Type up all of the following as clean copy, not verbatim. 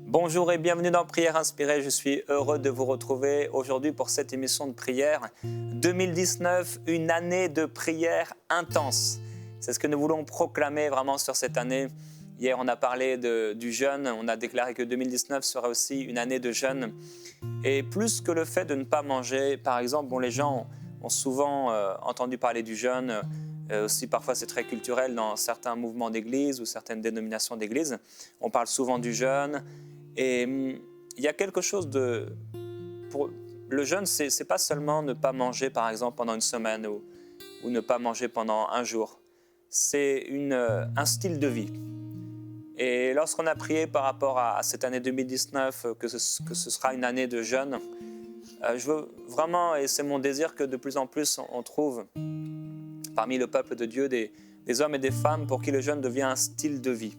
Bonjour et bienvenue dans Prière Inspirée. Je suis heureux de vous retrouver aujourd'hui pour cette émission de prière. 2019, une année de prière intense. C'est ce que nous voulons proclamer vraiment sur cette année. Hier, on a parlé du jeûne. On a déclaré que 2019 sera aussi une année de jeûne. Et plus que le fait de ne pas manger, par exemple, les gens ont souvent entendu parler du jeûne. Aussi, parfois, c'est très culturel dans certains mouvements d'église ou certaines dénominations d'église. On parle souvent du jeûne. Et il y a quelque chose pour le jeûne, c'est pas seulement ne pas manger, par exemple, pendant une semaine ou ne pas manger pendant un jour. C'est un style de vie. Et lorsqu'on a prié par rapport à cette année 2019, que ce sera une année de jeûne, je veux vraiment, et c'est mon désir, que de plus en plus on trouve parmi le peuple de Dieu des hommes et des femmes pour qui le jeûne devient un style de vie.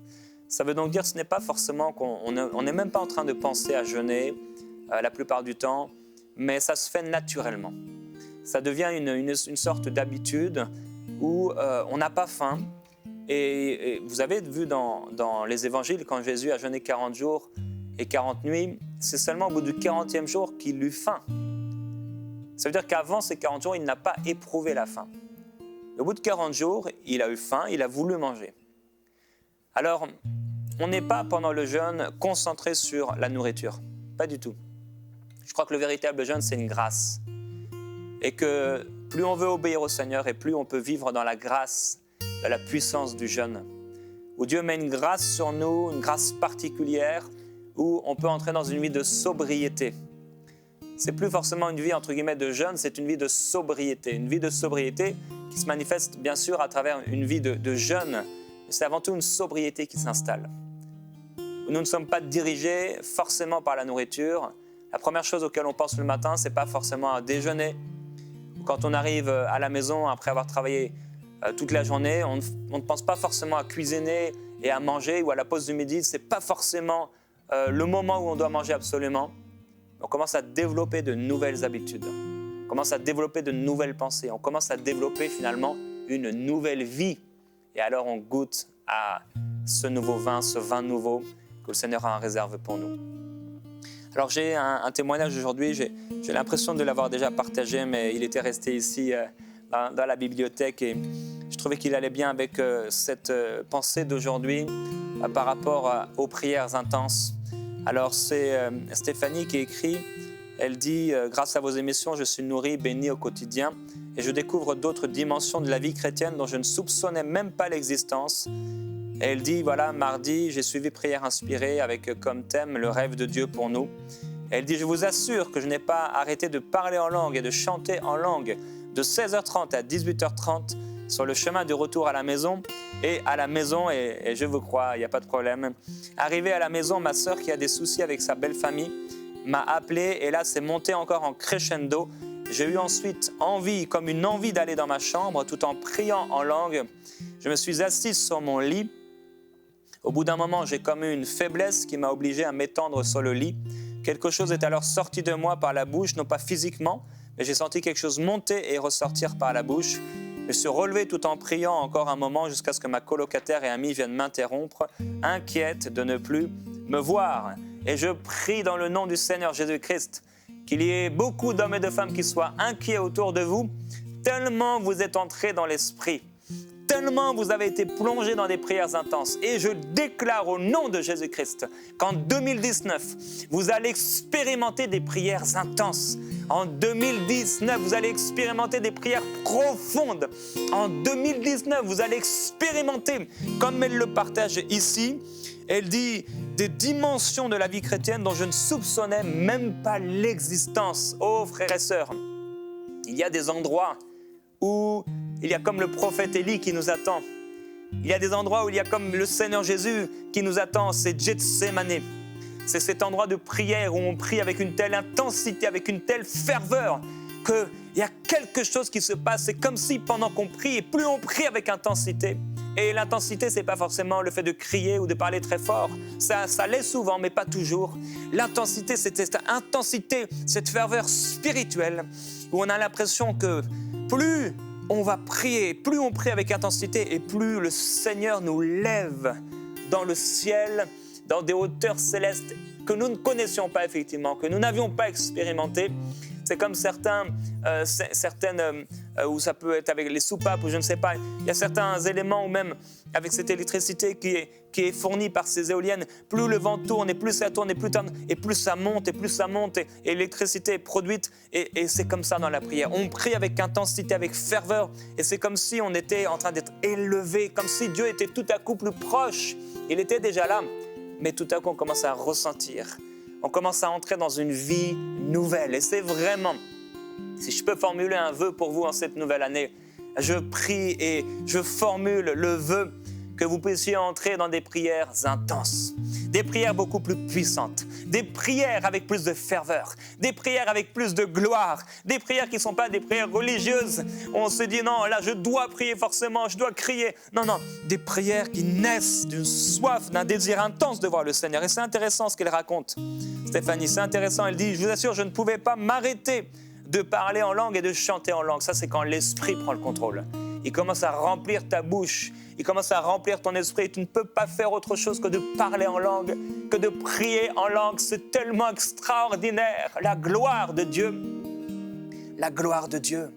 Ça veut donc dire que ce n'est pas forcément qu'on n'est même pas en train de penser à jeûner la plupart du temps, mais ça se fait naturellement. Ça devient une sorte d'habitude où on n'a pas faim. Et vous avez vu dans les évangiles, quand Jésus a jeûné 40 jours et 40 nuits, c'est seulement au bout du 40e jour qu'il eut faim. Ça veut dire qu'avant ces 40 jours, il n'a pas éprouvé la faim. Au bout de 40 jours, il a eu faim, il a voulu manger. Alors, on n'est pas pendant le jeûne concentré sur la nourriture, pas du tout. Je crois que le véritable jeûne, c'est une grâce. Et que plus on veut obéir au Seigneur et plus on peut vivre dans la grâce, dans la puissance du jeûne, où Dieu met une grâce sur nous, une grâce particulière, où on peut entrer dans une vie de sobriété. C'est plus forcément une vie entre guillemets de jeûne, c'est une vie de sobriété. Une vie de sobriété qui se manifeste bien sûr à travers une vie de jeûne. C'est avant tout une sobriété qui s'installe. Nous ne sommes pas dirigés forcément par la nourriture. La première chose auquel on pense le matin, ce n'est pas forcément à déjeuner. Quand on arrive à la maison après avoir travaillé toute la journée, on ne pense pas forcément à cuisiner et à manger, ou à la pause du midi, ce n'est pas forcément le moment où on doit manger absolument. On commence à développer de nouvelles habitudes. On commence à développer de nouvelles pensées. On commence à développer finalement une nouvelle vie. Et alors on goûte à ce nouveau vin, ce vin nouveau que le Seigneur a en réserve pour nous. Alors j'ai un témoignage aujourd'hui, j'ai l'impression de l'avoir déjà partagé, mais il était resté ici dans la bibliothèque et je trouvais qu'il allait bien avec cette pensée d'aujourd'hui par rapport aux prières intenses. Alors c'est Stéphanie qui écrit, elle dit « Grâce à vos émissions, je suis nourrie, bénie au quotidien et je découvre d'autres dimensions de la vie chrétienne dont je ne soupçonnais même pas l'existence. » Et elle dit, voilà, mardi, j'ai suivi Prière Inspirée avec comme thème le rêve de Dieu pour nous. Et elle dit, je vous assure que je n'ai pas arrêté de parler en langue et de chanter en langue de 16h30 à 18h30 sur le chemin du retour à la maison. Et à la maison, et je vous crois, il n'y a pas de problème. Arrivée à la maison, ma sœur qui a des soucis avec sa belle famille m'a appelé et là, c'est monté encore en crescendo. J'ai eu ensuite comme une envie d'aller dans ma chambre tout en priant en langue. Je me suis assise sur mon lit. Au bout d'un moment, j'ai comme eu une faiblesse qui m'a obligé à m'étendre sur le lit. Quelque chose est alors sorti de moi par la bouche, non pas physiquement, mais j'ai senti quelque chose monter et ressortir par la bouche. Je me suis relevé tout en priant encore un moment jusqu'à ce que ma colocataire et amie viennent m'interrompre, inquiète de ne plus me voir. Et je prie dans le nom du Seigneur Jésus-Christ qu'il y ait beaucoup d'hommes et de femmes qui soient inquiets autour de vous, tellement vous êtes entrés dans l'esprit. Tellement vous avez été plongé dans des prières intenses. Et je déclare au nom de Jésus-Christ qu'en 2019, vous allez expérimenter des prières intenses. En 2019, vous allez expérimenter des prières profondes. En 2019, vous allez expérimenter, comme elle le partage ici, elle dit des dimensions de la vie chrétienne dont je ne soupçonnais même pas l'existence. Oh frères et sœurs, il y a des endroits où il y a comme le prophète Élie qui nous attend. Il y a des endroits où il y a comme le Seigneur Jésus qui nous attend. C'est Gethsémané. C'est cet endroit de prière où on prie avec une telle intensité, avec une telle ferveur qu'il y a quelque chose qui se passe. C'est comme si pendant qu'on prie, et plus on prie avec intensité, et l'intensité, ce n'est pas forcément le fait de crier ou de parler très fort. Ça l'est souvent, mais pas toujours. L'intensité, c'est cette intensité, cette ferveur spirituelle où on a l'impression que plus on va prier, plus on prie avec intensité et plus le Seigneur nous lève dans le ciel, dans des hauteurs célestes que nous ne connaissions pas effectivement, que nous n'avions pas expérimenté. C'est comme certaines, ou ça peut être avec les soupapes, ou je ne sais pas, il y a certains éléments, ou même avec cette électricité qui est fournie par ces éoliennes, plus le vent tourne, et plus ça tourne, et plus ça monte, et l'électricité est produite, et c'est comme ça dans la prière. On prie avec intensité, avec ferveur, et c'est comme si on était en train d'être élevé, comme si Dieu était tout à coup plus proche. Il était déjà là, mais tout à coup on commence à ressentir. On commence à entrer dans une vie nouvelle. Et c'est vraiment, si je peux formuler un vœu pour vous en cette nouvelle année, je prie et je formule le vœu que vous puissiez entrer dans des prières intenses, des prières beaucoup plus puissantes, des prières avec plus de ferveur, des prières avec plus de gloire, des prières qui ne sont pas des prières religieuses où on se dit non, là je dois prier forcément, je dois crier. Non, des prières qui naissent d'une soif, d'un désir intense de voir le Seigneur. Et c'est intéressant ce qu'elle raconte, Stéphanie, c'est intéressant. Elle dit, je vous assure, je ne pouvais pas m'arrêter de parler en langue et de chanter en langue. Ça, c'est quand l'Esprit prend le contrôle. Il commence à remplir ta bouche, il commence à remplir ton esprit. Tu ne peux pas faire autre chose que de parler en langue, que de prier en langue. C'est tellement extraordinaire, la gloire de Dieu. La gloire de Dieu.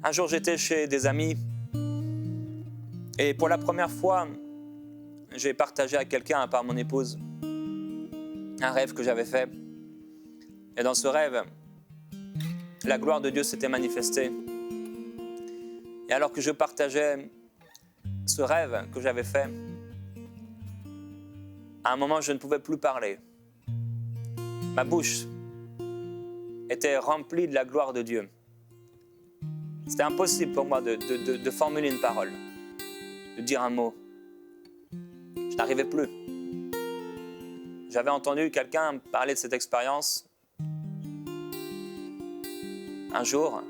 Un jour, j'étais chez des amis et pour la première fois, j'ai partagé à quelqu'un, à part mon épouse, un rêve que j'avais fait. Et dans ce rêve, la gloire de Dieu s'était manifestée. Et alors que je partageais ce rêve que j'avais fait, à un moment, je ne pouvais plus parler. Ma bouche était remplie de la gloire de Dieu. C'était impossible pour moi de formuler une parole, de dire un mot. Je n'arrivais plus. J'avais entendu quelqu'un parler de cette expérience un jour.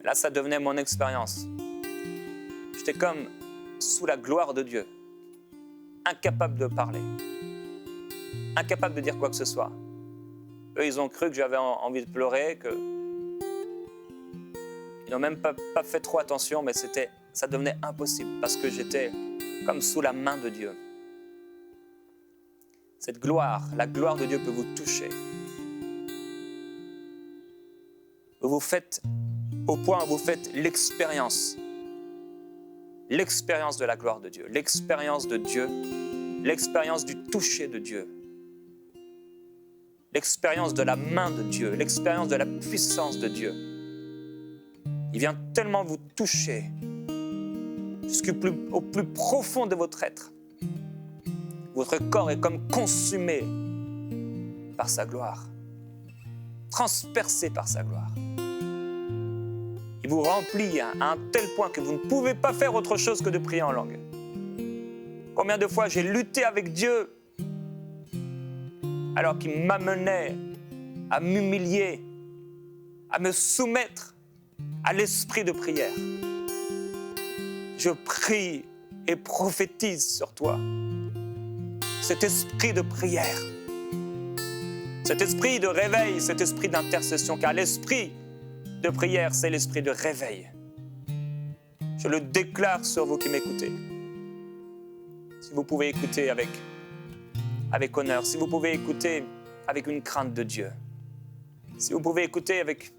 Là, ça devenait mon expérience. J'étais comme sous la gloire de Dieu, incapable de parler, incapable de dire quoi que ce soit. Eux, ils ont cru que j'avais envie de pleurer, que ils n'ont même pas fait trop attention, mais ça devenait impossible parce que j'étais comme sous la main de Dieu. Cette gloire, la gloire de Dieu peut vous toucher. Vous faites au point où vous faites l'expérience de la gloire de Dieu, l'expérience de Dieu, l'expérience du toucher de Dieu, l'expérience de la main de Dieu, l'expérience de la puissance de Dieu. Il vient tellement vous toucher au plus profond de votre être. Votre corps est comme consumé par sa gloire, transpercé par sa gloire. Il vous remplit à un tel point que vous ne pouvez pas faire autre chose que de prier en langue. Combien de fois j'ai lutté avec Dieu alors qu'il m'amenait à m'humilier, à me soumettre à l'esprit de prière. Je prie et prophétise sur toi cet esprit de prière, cet esprit de réveil, cet esprit d'intercession, car l'esprit de prière, c'est l'esprit de réveil. Je le déclare sur vous qui m'écoutez. Si vous pouvez écouter avec honneur, si vous pouvez écouter avec une crainte de Dieu, si vous pouvez écouter avec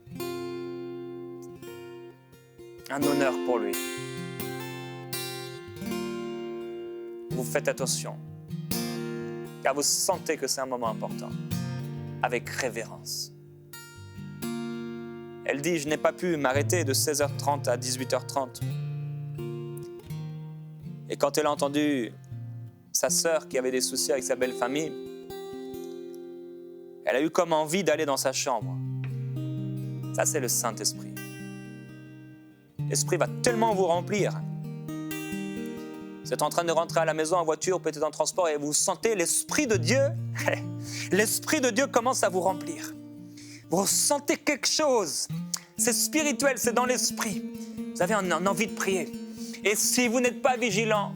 un honneur pour lui, vous faites attention, car vous sentez que c'est un moment important, avec révérence. Elle dit, je n'ai pas pu m'arrêter de 16h30 à 18h30. Et quand elle a entendu sa sœur qui avait des soucis avec sa belle famille, elle a eu comme envie d'aller dans sa chambre. Ça, c'est le Saint-Esprit. L'Esprit va tellement vous remplir. Vous êtes en train de rentrer à la maison en voiture, peut-être en transport, et vous sentez l'Esprit de Dieu. L'Esprit de Dieu commence à vous remplir. Vous ressentez quelque chose. C'est spirituel, c'est dans l'esprit. Vous avez envie de prier. Et si vous n'êtes pas vigilant,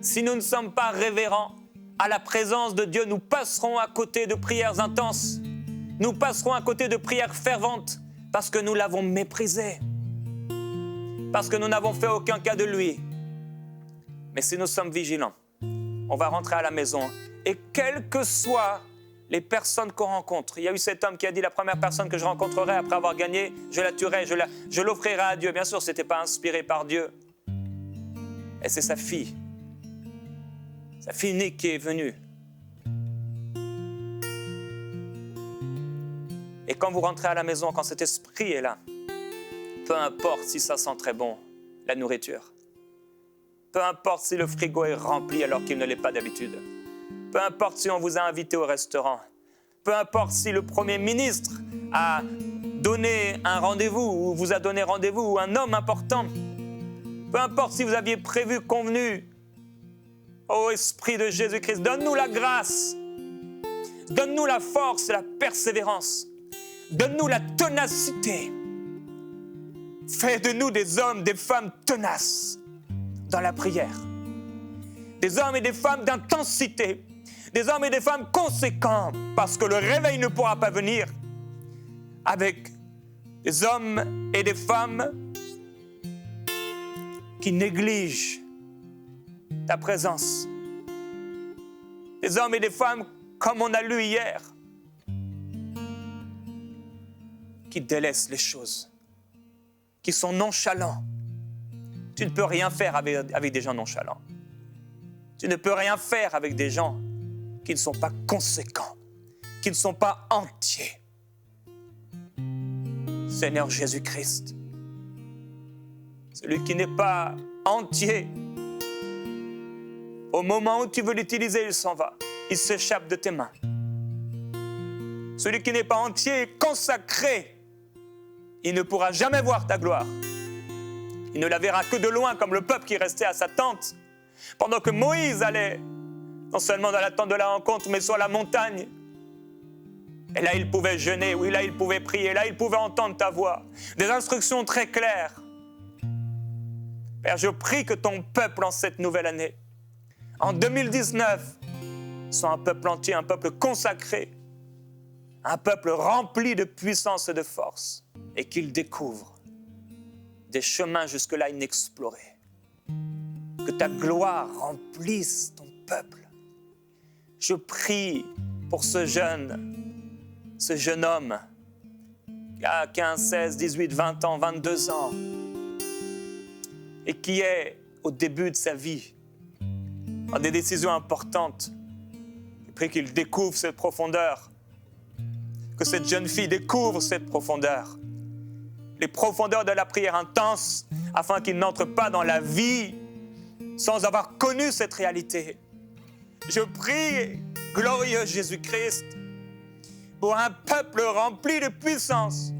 si nous ne sommes pas révérents à la présence de Dieu, nous passerons à côté de prières intenses. Nous passerons à côté de prières ferventes parce que nous l'avons méprisé. Parce que nous n'avons fait aucun cas de lui. Mais si nous sommes vigilants, on va rentrer à la maison Et quelles que soient les personnes qu'on rencontre. Il y a eu cet homme qui a dit, la première personne que je rencontrerai après avoir gagné, je la tuerai, je l'offrirai à Dieu. Bien sûr, ce n'était pas inspiré par Dieu. Et c'est sa fille unique qui est venue. Et quand vous rentrez à la maison, quand cet esprit est là, peu importe si ça sent très bon, la nourriture. Peu importe si le frigo est rempli alors qu'il ne l'est pas d'habitude. Peu importe si on vous a invité au restaurant. Peu importe si le Premier ministre a donné un rendez-vous ou vous a donné rendez-vous ou un homme important. Peu importe si vous aviez prévu, convenu. Ô Esprit de Jésus-Christ, donne-nous la grâce. Donne-nous la force et la persévérance. Donne-nous la ténacité. Fais de nous des hommes, des femmes tenaces dans la prière. Des hommes et des femmes d'intensité. Des hommes et des femmes conséquents, parce que le réveil ne pourra pas venir avec des hommes et des femmes qui négligent ta présence. Des hommes et des femmes, comme on a lu hier, qui délaissent les choses, qui sont nonchalants. Tu ne peux rien faire avec des gens nonchalants. Tu ne peux rien faire avec des gens qui ne sont pas conséquents, qui ne sont pas entiers. Seigneur Jésus-Christ, celui qui n'est pas entier, au moment où tu veux l'utiliser, il s'en va, il s'échappe de tes mains. Celui qui n'est pas entier, consacré, il ne pourra jamais voir ta gloire. Il ne la verra que de loin, comme le peuple qui restait à sa tente, pendant que Moïse allait non seulement dans la tente de la rencontre, mais sur la montagne. Et là, il pouvait jeûner, oui, là, il pouvait prier, là, il pouvait entendre ta voix. Des instructions très claires. Père, je prie que ton peuple, en cette nouvelle année, en 2019, soit un peuple entier, un peuple consacré, un peuple rempli de puissance et de force, et qu'il découvre des chemins jusque-là inexplorés. Que ta gloire remplisse ton peuple. Je prie pour ce jeune homme qui a 15, 16, 18, 20 ans, 22 ans et qui est au début de sa vie, dans des décisions importantes. Je prie qu'il découvre cette profondeur, que cette jeune fille découvre cette profondeur, les profondeurs de la prière intense, afin qu'il n'entre pas dans la vie sans avoir connu cette réalité. Je prie, glorieux Jésus-Christ, pour un peuple rempli de puissance,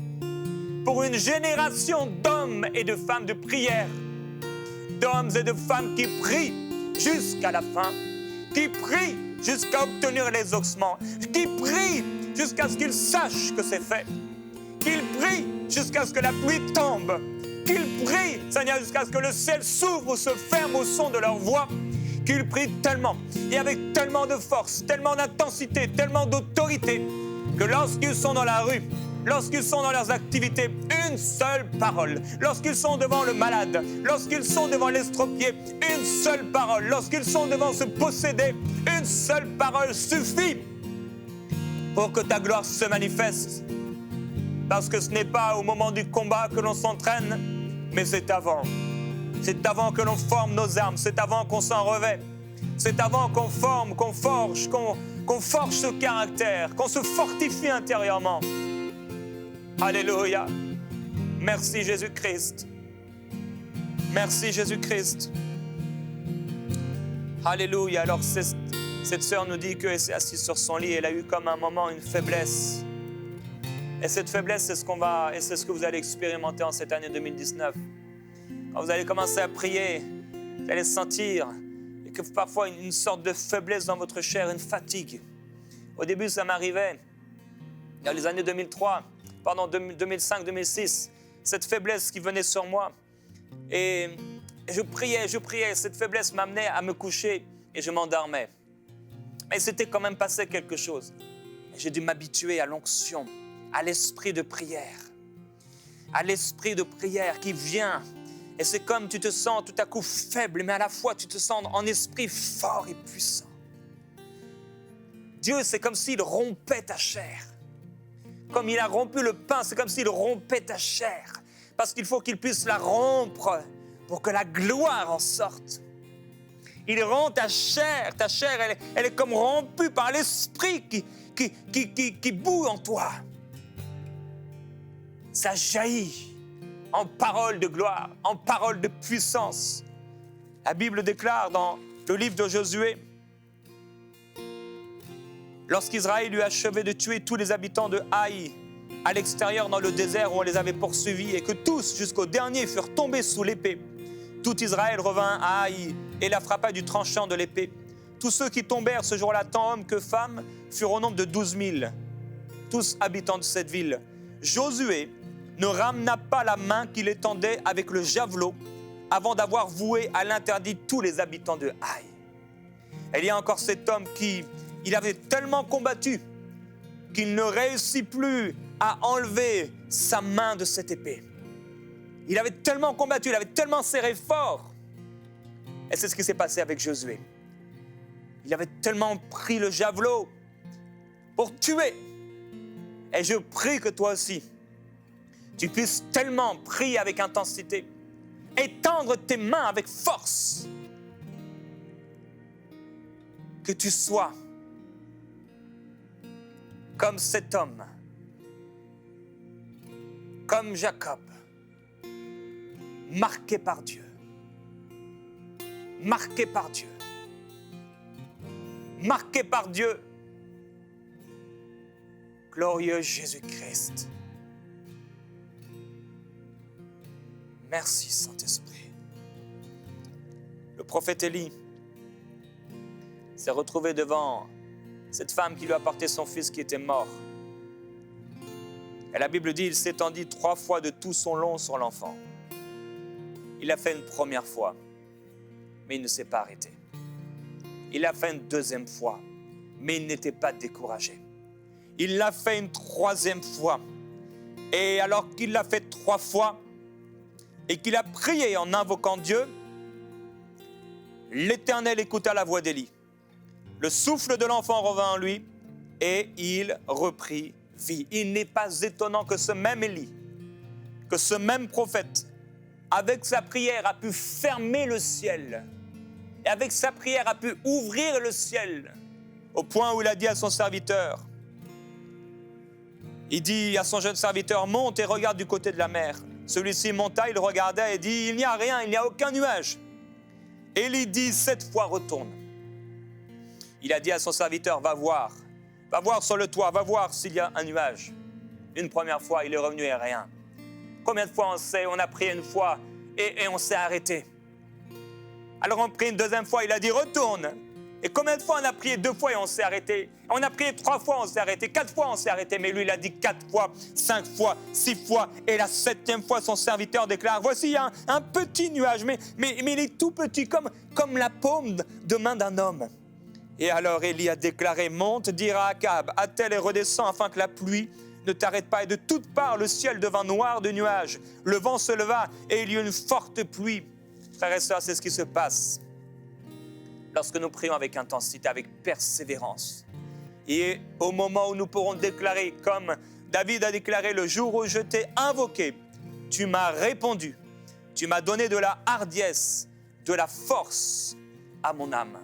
pour une génération d'hommes et de femmes de prière, d'hommes et de femmes qui prient jusqu'à la fin, qui prient jusqu'à obtenir les ossements, qui prient jusqu'à ce qu'ils sachent que c'est fait, qu'ils prient jusqu'à ce que la pluie tombe, qu'ils prient, Seigneur, jusqu'à ce que le ciel s'ouvre ou se ferme au son de leur voix, qu'ils prient tellement et avec tellement de force, tellement d'intensité, tellement d'autorité, que lorsqu'ils sont dans la rue, lorsqu'ils sont dans leurs activités, une seule parole. Lorsqu'ils sont devant le malade, lorsqu'ils sont devant l'estropié, une seule parole. Lorsqu'ils sont devant ce possédé, une seule parole suffit pour que ta gloire se manifeste. Parce que ce n'est pas au moment du combat que l'on s'entraîne, mais c'est avant. C'est avant que l'on forme nos armes, c'est avant qu'on s'en revêt. C'est avant qu'on forme, qu'on forge, qu'on forge ce caractère, qu'on se fortifie intérieurement. Alléluia. Merci Jésus-Christ. Merci Jésus-Christ. Alléluia. Alors cette sœur nous dit qu'elle s'est assise sur son lit, elle a eu comme un moment une faiblesse. Et cette faiblesse, c'est ce que vous allez expérimenter en cette année 2019. Quand vous allez commencer à prier, vous allez sentir que parfois une sorte de faiblesse dans votre chair, une fatigue. Au début, ça m'arrivait, dans les années 2005, 2006, cette faiblesse qui venait sur moi. Et je priais, cette faiblesse m'amenait à me coucher et je m'endormais. Mais c'était quand même passé quelque chose. J'ai dû m'habituer à l'onction, à l'esprit de prière. À l'esprit de prière qui vient. Et c'est comme tu te sens tout à coup faible, mais à la fois tu te sens en esprit fort et puissant. Dieu, c'est comme s'il rompait ta chair. Comme il a rompu le pain, c'est comme s'il rompait ta chair. Parce qu'il faut qu'il puisse la rompre pour que la gloire en sorte. Il rompt ta chair, elle est comme rompue par l'esprit qui bout en toi. Ça jaillit en parole de gloire, en parole de puissance. La Bible déclare dans le livre de Josué, lorsqu'Israël eut achevé de tuer tous les habitants de Haï à l'extérieur dans le désert où on les avait poursuivis et que tous, jusqu'au dernier, furent tombés sous l'épée, tout Israël revint à Haï et la frappa du tranchant de l'épée. Tous ceux qui tombèrent ce jour-là, tant hommes que femmes, furent au nombre de 12 000, tous habitants de cette ville. Josué ne ramena pas la main qu'il étendait avec le javelot avant d'avoir voué à l'interdit tous les habitants de Haï. Il y a encore cet homme il avait tellement combattu qu'il ne réussit plus à enlever sa main de cette épée. Il avait tellement combattu, il avait tellement serré fort. Et c'est ce qui s'est passé avec Josué. Il avait tellement pris le javelot pour tuer. Et je prie que toi aussi, tu puisses tellement prier avec intensité, étendre tes mains avec force, que tu sois comme cet homme, comme Jacob, marqué par Dieu, marqué par Dieu, marqué par Dieu. Glorieux Jésus-Christ. Merci Saint-Esprit. Le prophète Élie s'est retrouvé devant cette femme qui lui a apporté son fils qui était mort. Et la Bible dit, il s'étendit 3 fois de tout son long sur l'enfant. Il l'a fait une première fois, mais il ne s'est pas arrêté. Il l'a fait une deuxième fois, mais il n'était pas découragé. Il l'a fait une troisième fois. Et alors qu'il l'a fait 3 fois, et qu'il a prié en invoquant Dieu, l'Éternel écouta la voix d'Élie. Le souffle de l'enfant revint en lui et il reprit vie. Il n'est pas étonnant que ce même Élie, que ce même prophète, avec sa prière a pu fermer le ciel et avec sa prière a pu ouvrir le ciel au point où il a dit à son serviteur, il dit à son jeune serviteur, monte et regarde du côté de la mer. Celui-ci monta, il regardait et dit, il n'y a rien, il n'y a aucun nuage. Élie dit 7 fois, retourne. Il a dit à son serviteur, va voir sur le toit, va voir s'il y a un nuage. Une première fois, il est revenu et rien. Combien de fois on a prié une fois et on s'est arrêté? Alors on prie une deuxième fois, il a dit, retourne. Et combien de fois on a prié 2 fois et on s'est arrêté? On a prié 3 fois, on s'est arrêté, 4 fois, on s'est arrêté. Mais lui, il a dit 4 fois, 5 fois, 6 fois. Et la 7e fois, son serviteur déclare, voici un petit nuage, mais il est tout petit, comme la paume de main d'un homme. Et alors Élie a déclaré, monte, dire à Akab, attelle et redescends afin que la pluie ne t'arrête pas. Et de toutes parts, le ciel devint noir de nuages. Le vent se leva et il y eut une forte pluie. Frères et sœurs, c'est ce qui se passe lorsque nous prions avec intensité, avec persévérance. Et au moment où nous pourrons déclarer, comme David a déclaré, le jour où je t'ai invoqué, tu m'as répondu, tu m'as donné de la hardiesse, de la force à mon âme.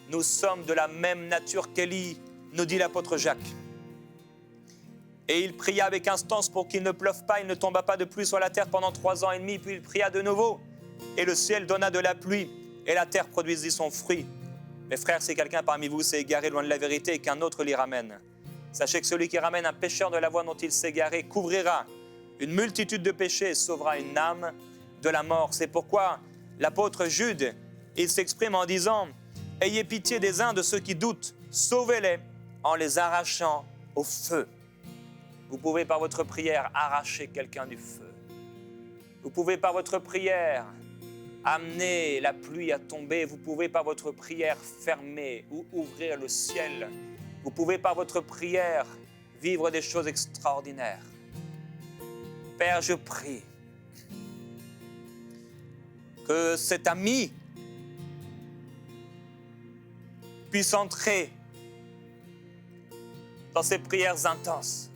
Nous sommes de la même nature qu'Élie, nous dit l'apôtre Jacques. Et il pria avec instance pour qu'il ne pleuve pas, il ne tomba pas de pluie sur la terre pendant 3 ans et demi, puis il pria de nouveau. Et le ciel donna de la pluie, et la terre produisit son fruit. Mes frères, si quelqu'un parmi vous s'est égaré loin de la vérité et qu'un autre l'y ramène, sachez que celui qui ramène un pécheur de la voie dont il s'est égaré couvrira une multitude de péchés et sauvera une âme de la mort. C'est pourquoi l'apôtre Jude, il s'exprime en disant « Ayez pitié des uns de ceux qui doutent, sauvez-les en les arrachant au feu. » Vous pouvez par votre prière arracher quelqu'un du feu. Vous pouvez par votre prière amener la pluie à tomber. Vous pouvez par votre prière fermer ou ouvrir le ciel. Vous pouvez par votre prière vivre des choses extraordinaires. Père, je prie que cet ami puisse entrer dans ces prières intenses,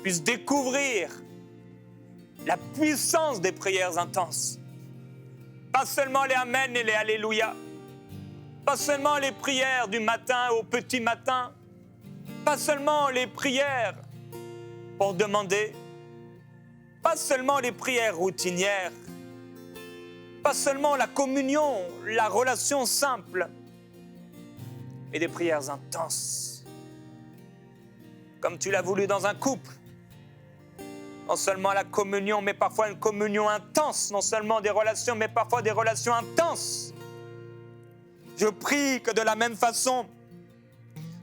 puissent découvrir la puissance des prières intenses. Pas seulement les Amen et les Alléluia, pas seulement les prières du matin au petit matin, pas seulement les prières pour demander, pas seulement les prières routinières, pas seulement la communion, la relation simple, mais des prières intenses, comme tu l'as voulu dans un couple. Non seulement la communion, mais parfois une communion intense, non seulement des relations, mais parfois des relations intenses. Je prie que de la même façon,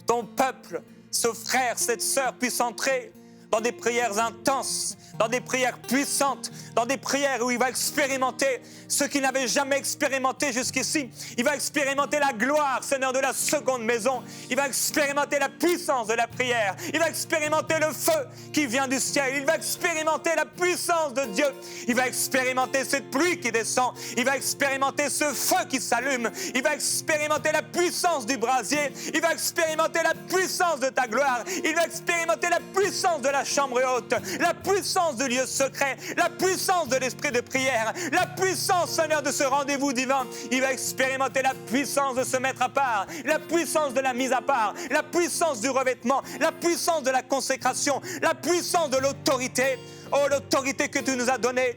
ton peuple, ce frère, cette sœur puisse entrer dans des prières intenses, dans des prières puissantes, dans des prières où il va expérimenter ce qu'il n'avait jamais expérimenté jusqu'ici. Il va expérimenter la gloire, Seigneur, de la seconde maison. Il va expérimenter la puissance de la prière. Il va expérimenter le feu qui vient du ciel. Il va expérimenter la puissance de Dieu. Il va expérimenter cette pluie qui descend. Il va expérimenter ce feu qui s'allume. Il va expérimenter la puissance du brasier. Il va expérimenter la puissance de ta gloire. Il va expérimenter la puissance de la chambre haute, la puissance du lieu secret, la puissance de l'esprit de prière, la puissance, Seigneur, de ce rendez-vous divin. Il va expérimenter la puissance de se mettre à part, la puissance de la mise à part, la puissance du revêtement, la puissance de la consécration, la puissance de l'autorité. Oh, l'autorité que tu nous as donnée.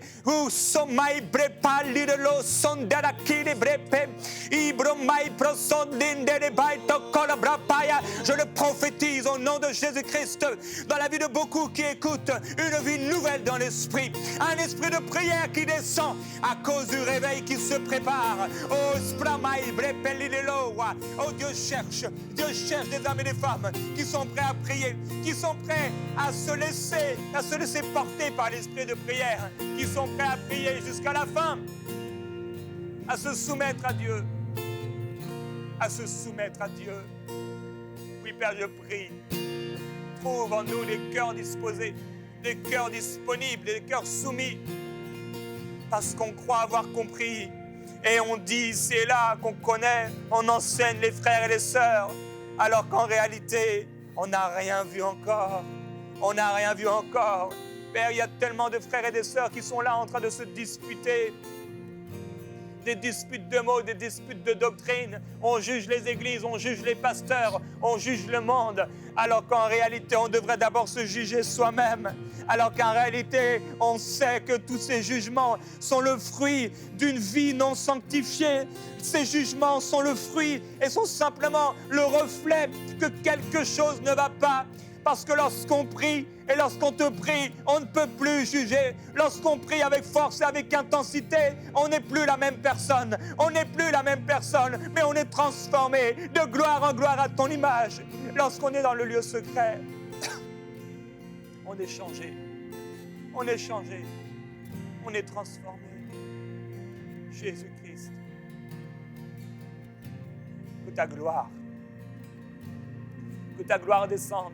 Je le prophétise au nom de Jésus-Christ dans la vie de beaucoup qui écoutent, une vie nouvelle dans l'esprit, un esprit de prière qui descend à cause du réveil qui se prépare. Oh, Dieu cherche des hommes et des femmes qui sont prêts à prier, qui sont prêts à se laisser porter par l'esprit de prière, qui sont prêts à prier jusqu'à la fin, à se soumettre à Dieu, à se soumettre à Dieu. Oui, Père, je prie, trouve en nous des cœurs disposés, des cœurs disponibles, des cœurs soumis, parce qu'on croit avoir compris, et on dit c'est là qu'on connaît, on enseigne les frères et les sœurs, alors qu'en réalité, on n'a rien vu encore. On n'a rien vu encore. Père, il y a tellement de frères et de sœurs qui sont là en train de se disputer. Des disputes de mots, des disputes de doctrine. On juge les églises, on juge les pasteurs, on juge le monde. Alors qu'en réalité, on devrait d'abord se juger soi-même. Alors qu'en réalité, on sait que tous ces jugements sont le fruit d'une vie non sanctifiée. Ces jugements sont le fruit et sont simplement le reflet que quelque chose ne va pas. Parce que lorsqu'on prie et lorsqu'on te prie, on ne peut plus juger. Lorsqu'on prie avec force et avec intensité, on n'est plus la même personne. On n'est plus la même personne, mais on est transformé de gloire en gloire à ton image. Lorsqu'on est dans le lieu secret, on est changé. On est changé. On est transformé. Jésus-Christ. Que ta gloire descende.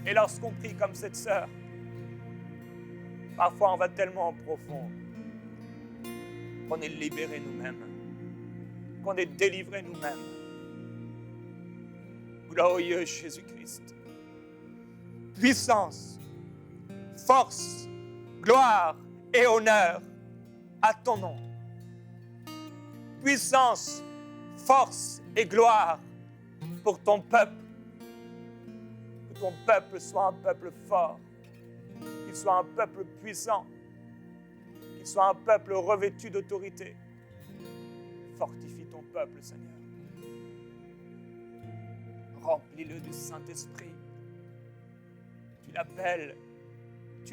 Et lorsqu'on prie comme cette sœur, parfois on va tellement en profond qu'on est libéré nous-mêmes, qu'on est délivré nous-mêmes. Glorieux Jésus-Christ. Puissance, force, gloire et honneur à ton nom. Puissance, force et gloire pour ton peuple. Que ton peuple soit un peuple fort, qu'il soit un peuple puissant, qu'il soit un peuple revêtu d'autorité. Fortifie ton peuple, Seigneur. Remplis-le du Saint-Esprit. Tu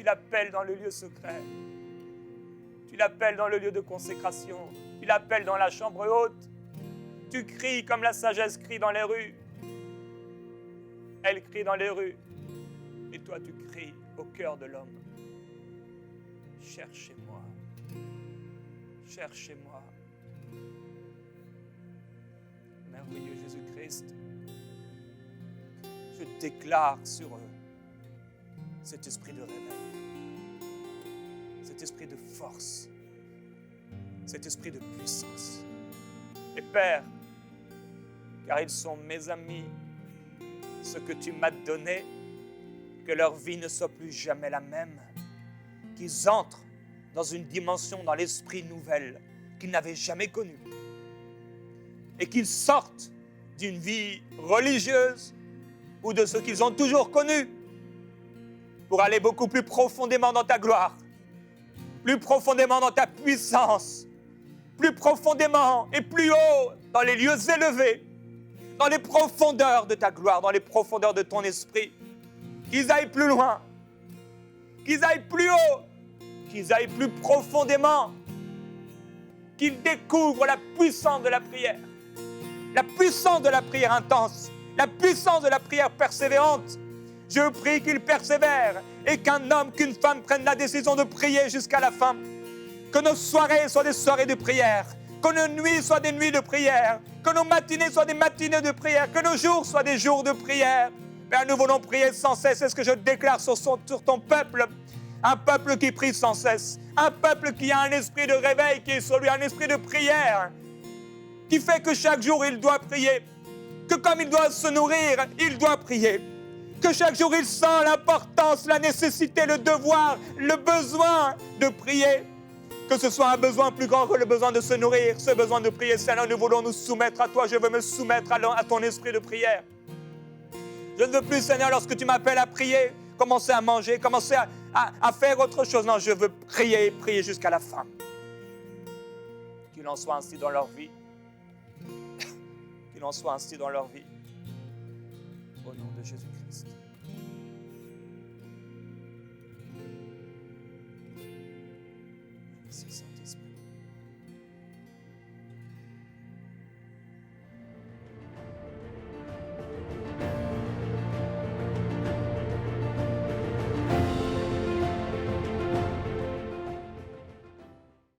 l'appelles dans le lieu secret. Tu l'appelles dans le lieu de consécration. Tu l'appelles dans la chambre haute. Tu cries comme la sagesse crie dans les rues. Elle crie dans les rues. Et toi, tu cries au cœur de l'homme. Cherchez-moi. Cherchez-moi. Merveilleux Jésus-Christ. Je déclare sur eux cet esprit de réveil, cet esprit de force, cet esprit de puissance. Et Père, car ils sont mes amis, ce que tu m'as donné, que leur vie ne soit plus jamais la même, qu'ils entrent dans une dimension, dans l'esprit nouvelle qu'ils n'avaient jamais connue, et qu'ils sortent d'une vie religieuse ou de ce qu'ils ont toujours connu pour aller beaucoup plus profondément dans ta gloire, plus profondément dans ta puissance, plus profondément et plus haut dans les lieux élevés, dans les profondeurs de ta gloire, dans les profondeurs de ton esprit. Qu'ils aillent plus loin, qu'ils aillent plus haut, qu'ils aillent plus profondément, qu'ils découvrent la puissance de la prière, la puissance de la prière intense, la puissance de la prière persévérante. Je prie qu'ils persévèrent et qu'un homme, qu'une femme prennent la décision de prier jusqu'à la fin. Que nos soirées soient des soirées de prière, que nos nuits soient des nuits de prière, que nos matinées soient des matinées de prière, que nos jours soient des jours de prière. Père, nous voulons prier sans cesse. C'est ce que je déclare sur ton peuple. Un peuple qui prie sans cesse. Un peuple qui a un esprit de réveil qui est sur lui, un esprit de prière, qui fait que chaque jour il doit prier. Que comme il doit se nourrir, il doit prier. Que chaque jour il sent l'importance, la nécessité, le devoir, le besoin de prier. Que ce soit un besoin plus grand que le besoin de se nourrir, ce besoin de prier. Seigneur, nous voulons nous soumettre à toi. Je veux me soumettre à ton esprit de prière. Je ne veux plus, Seigneur, lorsque tu m'appelles à prier, commencer à manger, commencer à faire autre chose. Non, je veux prier, prier jusqu'à la fin. Qu'il en soit ainsi dans leur vie. Qu'il en soit ainsi dans leur vie. Au nom de Jésus-Christ. Merci, Saint-Esprit.